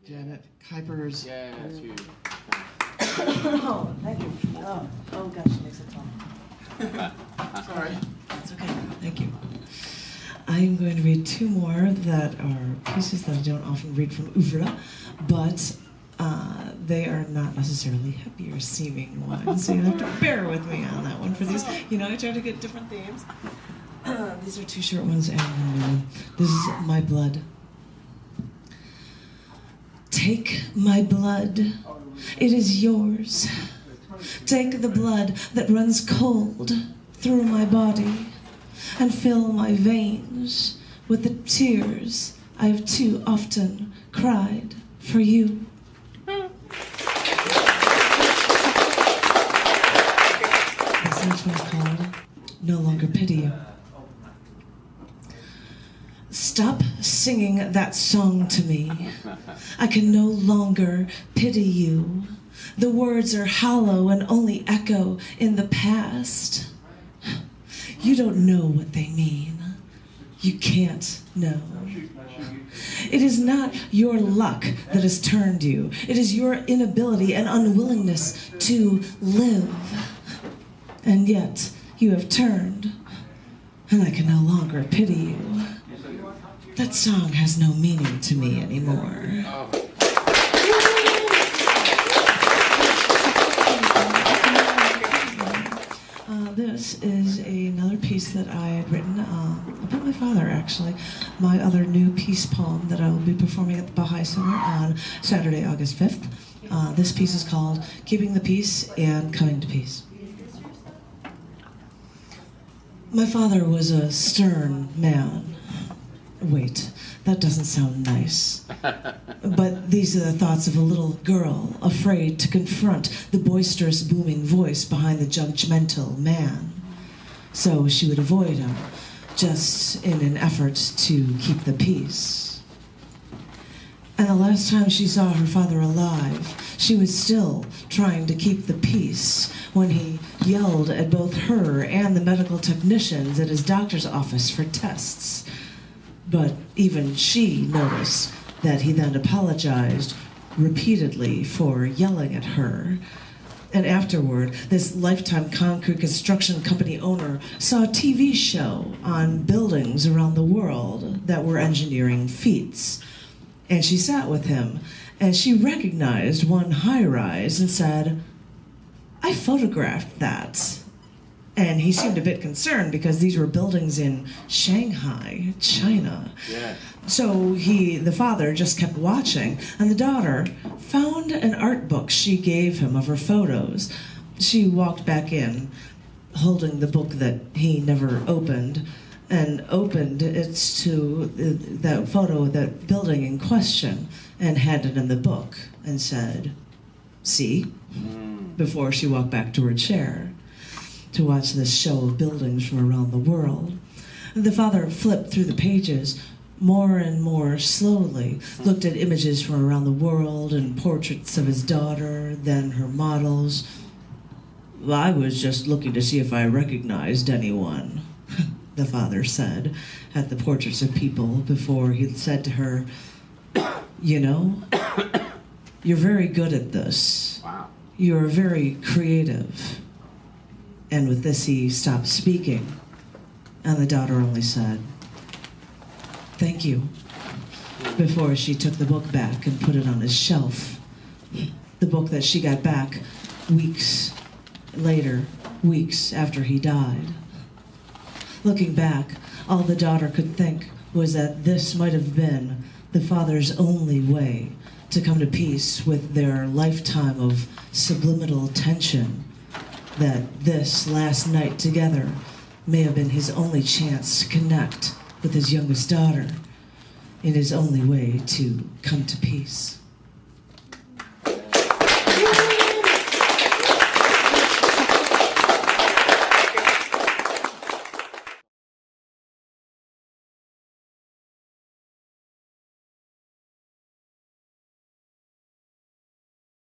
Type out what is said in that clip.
Janet, Kuypers. Yeah, it's huge. Oh, thank you. Oh gosh, it makes it tall. Sorry. That's okay. Thank you. I'm going to read two more that are pieces that I don't often read from Oeuvre, but they are not necessarily happier seeming ones, so you have to bear with me on that one for these. You know, I try to get different themes. These are two short ones and one new one. This is My Blood. Take my blood, it is yours. Take the blood that runs cold through my body and fill my veins with the tears I have too often cried for you. This next one's called No Longer Pity You. Stop singing that song to me. I can no longer pity you. The words are hollow and only echo in the past. You don't know what they mean. You can't know. It is not your luck that has turned you. It is your inability and unwillingness to live. And yet you have turned, and I can no longer pity you. That song has no meaning to me anymore. This is another piece that I had written about my father, actually. My other new peace poem that I will be performing at the Baha'i Center on Saturday, August 5th. This piece is called Keeping the Peace and Coming to Peace. My father was a stern man. Wait, that doesn't sound nice. But these are the thoughts of a little girl, afraid to confront the boisterous, booming voice behind the judgmental man. So she would avoid him, just in an effort to keep the peace. And the last time she saw her father alive, she was still trying to keep the peace when he yelled at both her and the medical technicians at his doctor's office for tests. But even she noticed that he then apologized repeatedly for yelling at her. And afterward, this lifetime concrete construction company owner saw a TV show on buildings around the world that were engineering feats. And she sat with him, and she recognized one high-rise and said, "I photographed that." And he seemed a bit concerned because these were buildings in Shanghai, China. Yeah. So the father just kept watching, and the daughter found an art book she gave him of her photos. She walked back in, holding the book that he never opened, and opened it to that photo of that building in question, and had it in the book, and said, "See?" Before she walked back to her chair to watch this show of buildings from around the world. The father flipped through the pages more and more slowly, looked at images from around the world and portraits of his daughter, then her models. "I was just looking to see if I recognized anyone," the father said at the portraits of people before he said to her, "You know, you're very good at this. Wow. You're very creative." And with this, he stopped speaking, and the daughter only said, "Thank you," before she took the book back and put it on his shelf. The book that she got back weeks later, weeks after he died. Looking back, all the daughter could think was that this might have been the father's only way to come to peace with their lifetime of subliminal tension, that this last night together may have been his only chance to connect with his youngest daughter in his only way to come to peace.